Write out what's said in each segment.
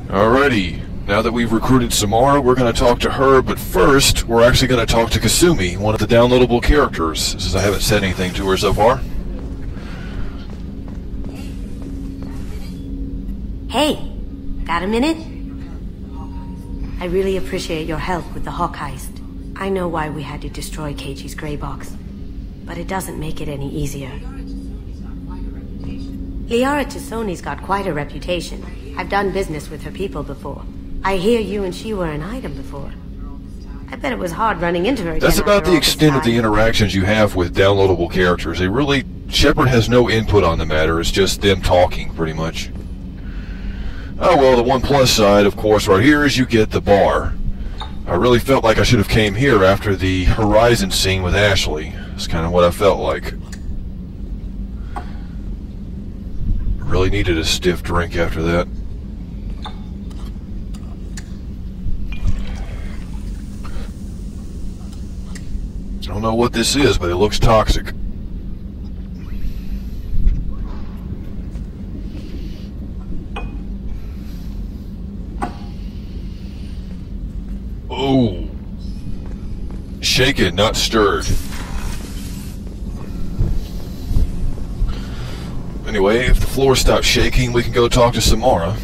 Alrighty, now that we've recruited Samara, we're going to talk to her, but first, we're actually going to talk to Kasumi, one of the downloadable characters, since I haven't said anything to her so far. Hey, got a minute? I really appreciate your help with the Hawk heist. I know why we had to destroy Keiichi's gray box, but it doesn't make it any easier. Liara Tassoni's got quite a reputation. I've done business with her people before. I hear you and she were an item before. I bet it was hard running into her again. That's about the extent of the interactions you have with downloadable characters. Shepard has no input on the matter, it's just them talking, pretty much. Oh well, the one plus side, of course, right here is you get the bar. I really felt like I should have came here after the Horizon scene with Ashley. That's kind of what I felt like. Really needed a stiff drink after that. I don't know what this is, but it looks toxic. Oh. Shaken, not stirred. Anyway, if the floor stops shaking, we can go talk to Samara.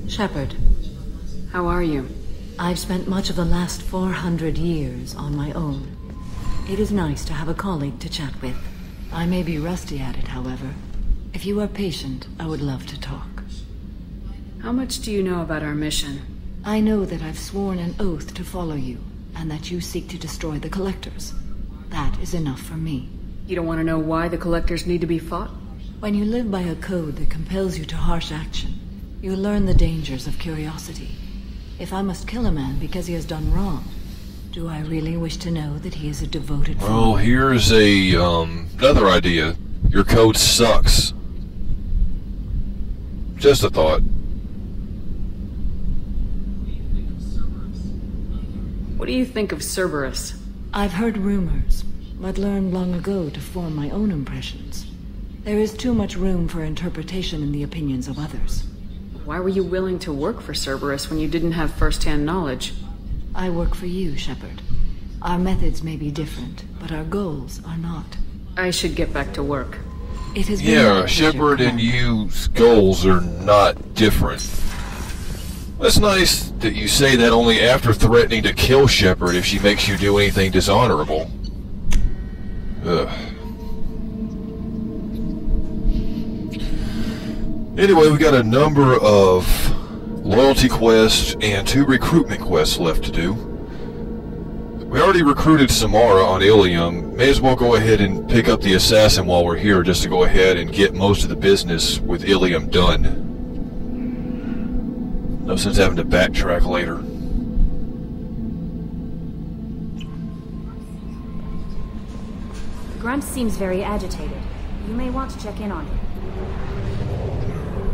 Shepard, how are you? I've spent much of the last 400 years on my own. It is nice to have a colleague to chat with. I may be rusty at it, however. If you are patient, I would love to talk. How much do you know about our mission? I know that I've sworn an oath to follow you, and that you seek to destroy the Collectors. That is enough for me. You don't want to know why the Collectors need to be fought? When you live by a code that compels you to harsh action, you learn the dangers of curiosity. If I must kill a man because he has done wrong, do I really wish to know that he is a devoted follower? Well, here's another idea. Your code sucks. Just a thought. What do you think of Cerberus? I've heard rumors, but learned long ago to form my own impressions. There is too much room for interpretation in the opinions of others. Why were you willing to work for Cerberus when you didn't have first-hand knowledge? I work for you, Shepard. Our methods may be different, but our goals are not. I should get back to work. It has been my pleasure, Shepard and you's goals are not different. It's nice that you say that only after threatening to kill Shepard if she makes you do anything dishonorable. Ugh. Anyway, we got a number of loyalty quests and 2 recruitment quests left to do. We already recruited Samara on Ilium. May as well go ahead and pick up the assassin while we're here, just to go ahead and get most of the business with Ilium done. No sense having to backtrack later. Grunt seems very agitated. You may want to check in on him.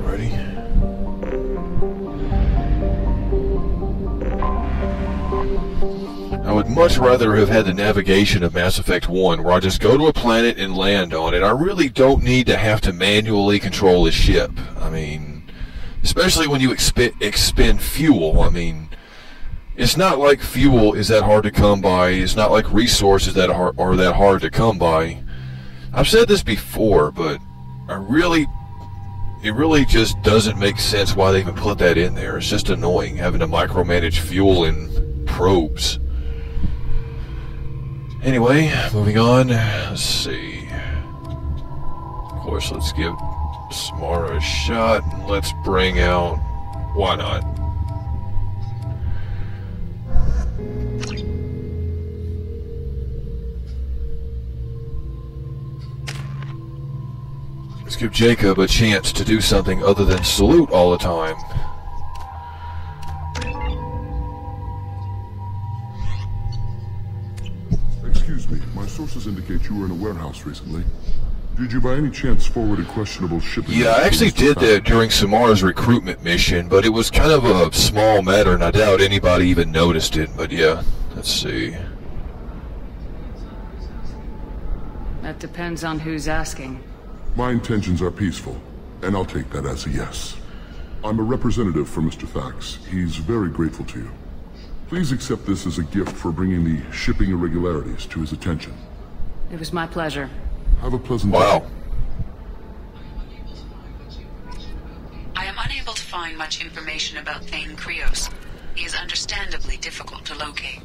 Ready? I would much rather have had the navigation of Mass Effect 1, where I just go to a planet and land on it. I really don't need to have to manually control a ship. I mean, especially when you expend fuel. I mean, it's not like fuel is that hard to come by. It's not like resources that are that hard to come by. I've said this before, but it really just doesn't make sense why they even put that in there. It's just annoying having to micromanage fuel and probes. Anyway, moving on. Let's see. Of course, let's give Samara a shot. And let's bring out... Why not? Let's give Jacob a chance to do something other than salute all the time. Excuse me, my sources indicate you were in a warehouse recently. Did you by any chance forward a questionable shipment? Yeah, I actually did that during Samara's recruitment mission, but it was kind of a small matter, and I doubt anybody even noticed it. But yeah, let's see. That depends on who's asking. My intentions are peaceful, and I'll take that as a yes. I'm a representative for Mr. Thax. He's very grateful to you. Please accept this as a gift for bringing the shipping irregularities to his attention. It was my pleasure. Have a pleasant day. Wow. I am unable to find much information about Thane Krios. He is understandably difficult to locate.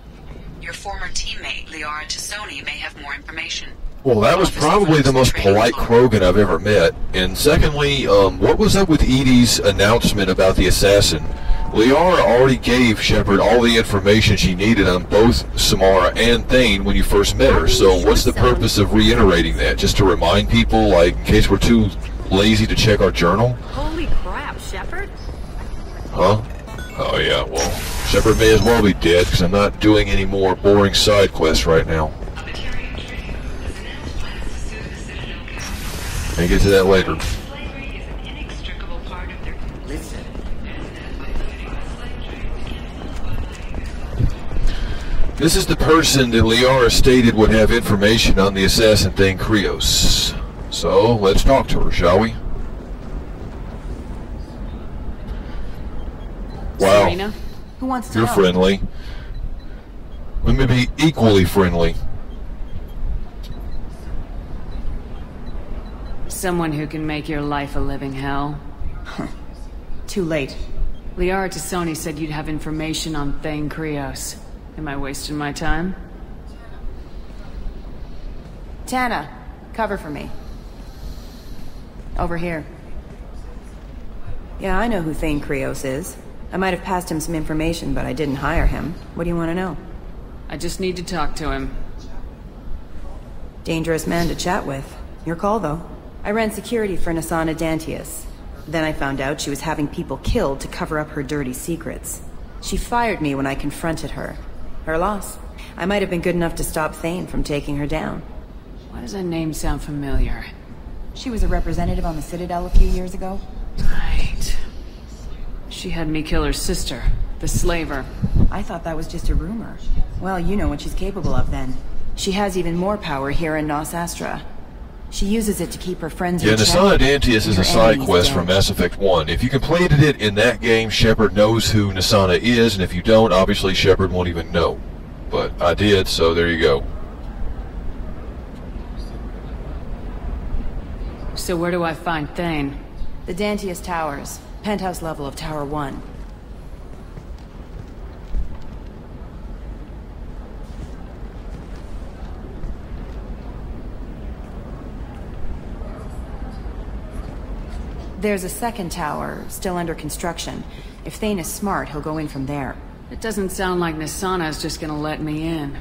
Your former teammate, Liara Tassoni, may have more information. Well, that was probably the most polite Krogan I've ever met. And secondly, what was up with Edie's announcement about the assassin? Liara already gave Shepard all the information she needed on both Samara and Thane when you first met her, so what's the purpose of reiterating that? Just to remind people, like, in case we're too lazy to check our journal? Holy crap, Shepard? Huh? Oh yeah, well, Shepard may as well be dead, because I'm not doing any more boring side quests right now. May get to that later. This is the person that Liara stated would have information on the assassin Thane Krios. So, let's talk to her, shall we? Wow. Serena? Who wants to You're know? friendly. We may be equally friendly. Someone who can make your life a living hell. Too late. Liara Tassoni said you'd have information on Thane Krios. Am I wasting my time? Tana, cover for me. Over here. Yeah, I know who Thane Krios is. I might have passed him some information, but I didn't hire him. What do you want to know? I just need to talk to him. Dangerous man to chat with. Your call, though. I ran security for Nassana Dantius. Then I found out she was having people killed to cover up her dirty secrets. She fired me when I confronted her. Her loss. I might have been good enough to stop Thane from taking her down. Why does that name sound familiar? She was a representative on the Citadel a few years ago. Right. She had me kill her sister, the slaver. I thought that was just a rumor. Well, you know what she's capable of then. She has even more power here in Nos Astra. She uses it to keep her friends Yeah, in check. Nassana Dantius is Her a side enemies quest don't. from Mass Effect 1. If you completed it in that game, Shepard knows who Nassana is, and if you don't, obviously Shepard won't even know. But I did, so there you go. So where do I find Thane? The Dantius Towers. Penthouse level of Tower 1. There's a second tower, still under construction. If Thane is smart, he'll go in from there. It doesn't sound like Nassana's just gonna let me in.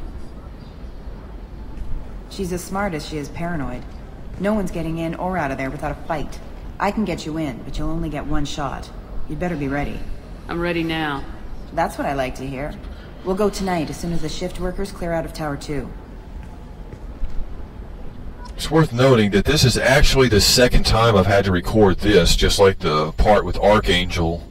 She's as smart as she is paranoid. No one's getting in or out of there without a fight. I can get you in, but you'll only get one shot. You'd better be ready. I'm ready now. That's what I like to hear. We'll go tonight as soon as the shift workers clear out of Tower 2. It's worth noting that this is actually the second time I've had to record this, just like the part with Archangel.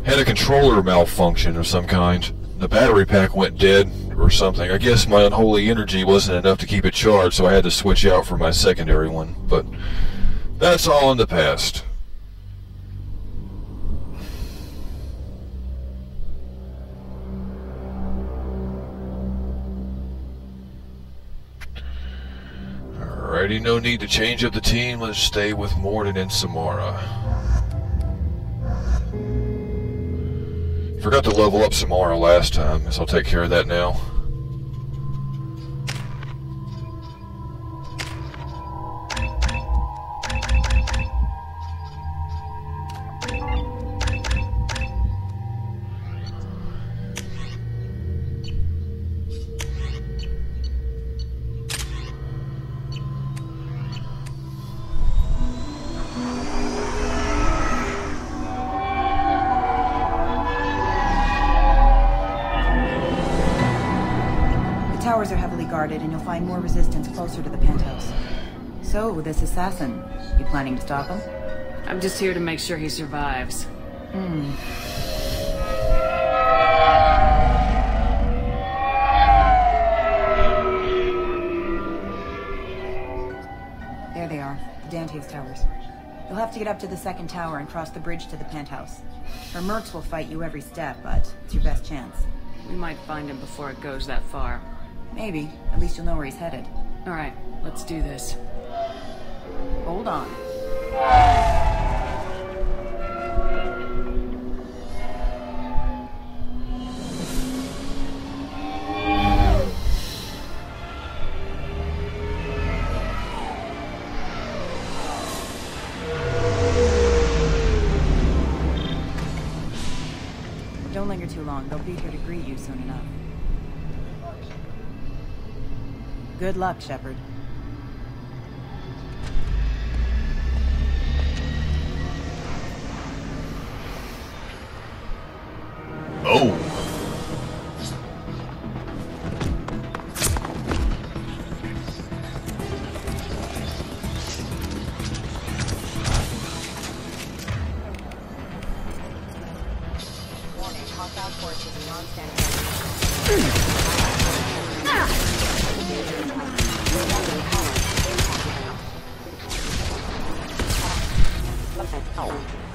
Had a controller malfunction of some kind. The battery pack went dead or something. I guess my unholy energy wasn't enough to keep it charged, so I had to switch out for my secondary one. But that's all in the past. Alrighty, no need to change up the team. Let's stay with Mordin and Samara. Forgot to level up Samara last time, so I'll take care of that now. The towers are heavily guarded, and you'll find more resistance closer to the penthouse. So, this assassin, you planning to stop him? I'm just here to make sure he survives. There they are, the Dante's towers. You'll have to get up to the second tower and cross the bridge to the penthouse. Her mercs will fight you every step, but it's your best chance. We might find him before it goes that far. Maybe. At least you'll know where he's headed. Alright, let's do this. Hold on. Don't linger too long. They'll be here to greet you soon enough. Good luck, Shepard. Oh.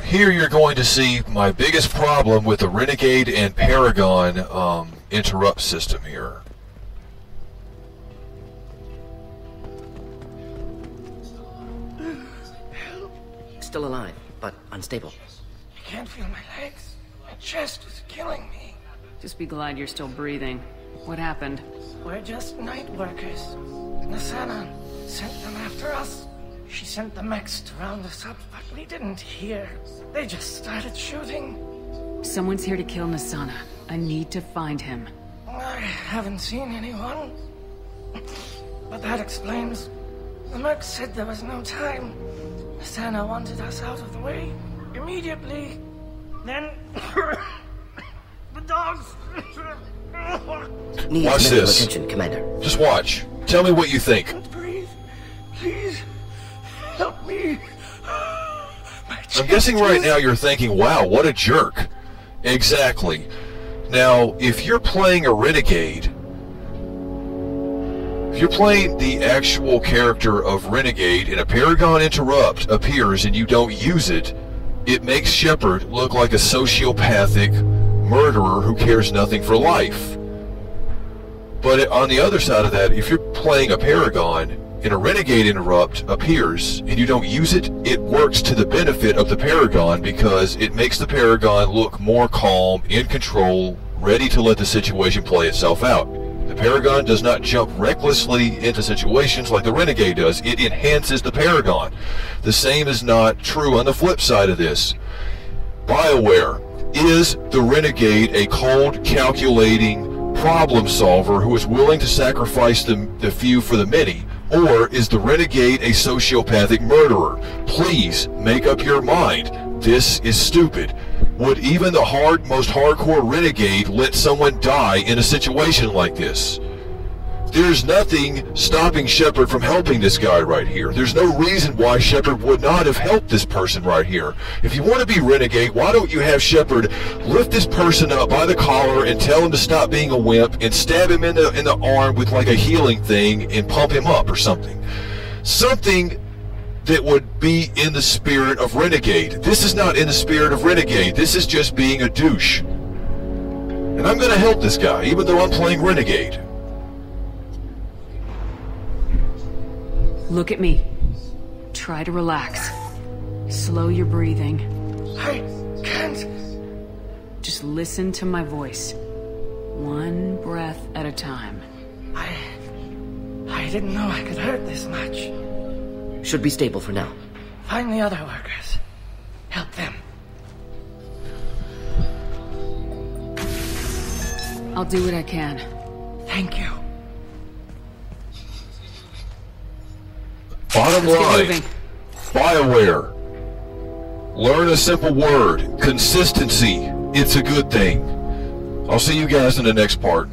Here you're going to see my biggest problem with the Renegade and Paragon interrupt system here. Still alive, but unstable. I can't feel my legs. My chest is killing me. Just be glad you're still breathing. What happened? We're just night workers. Nassana sent them after us. She sent the mechs to round us up, but we didn't hear. They just started shooting. Someone's here to kill Nassana. I need to find him. I haven't seen anyone. But that explains. The mechs said there was no time. Nassana wanted us out of the way immediately. Then the dogs. Need Watch medical this. attention, Commander. Just watch. Tell me what you think. Can't breathe. Please help me. My I'm guessing chest right is- now you're thinking, wow, what a jerk. Exactly. Now, if you're playing a Renegade, if you're playing the actual character of Renegade and a Paragon Interrupt appears and you don't use it, it makes Shepard look like a sociopathic murderer who cares nothing for life. But on the other side of that, if you're playing a Paragon and a Renegade Interrupt appears and you don't use it, it works to the benefit of the Paragon because it makes the Paragon look more calm, in control, ready to let the situation play itself out. The Paragon does not jump recklessly into situations like the Renegade does. It enhances the Paragon. The same is not true on the flip side of this. BioWare, is the Renegade a cold, calculating problem solver who is willing to sacrifice the few for the many? Or is the Renegade a sociopathic murderer? Please make up your mind. This is stupid. Would even the most hardcore Renegade let someone die in a situation like this? There's nothing stopping Shepard from helping this guy right here. There's no reason why Shepard would not have helped this person right here. If you want to be Renegade, why don't you have Shepard lift this person up by the collar and tell him to stop being a wimp and stab him in the arm with like a healing thing and pump him up or something. Something that would be in the spirit of Renegade. This is not in the spirit of Renegade. This is just being a douche. And I'm going to help this guy, even though I'm playing Renegade. Look at me. Try to relax. Slow your breathing. I can't. Just listen to my voice. One breath at a time. I didn't know I could hurt this much. Should be stable for now. Find the other workers. Help them. I'll do what I can. Thank you. Bottom Let's get line, moving. BioWare. Learn a simple word. Consistency. It's a good thing. I'll see you guys in the next part.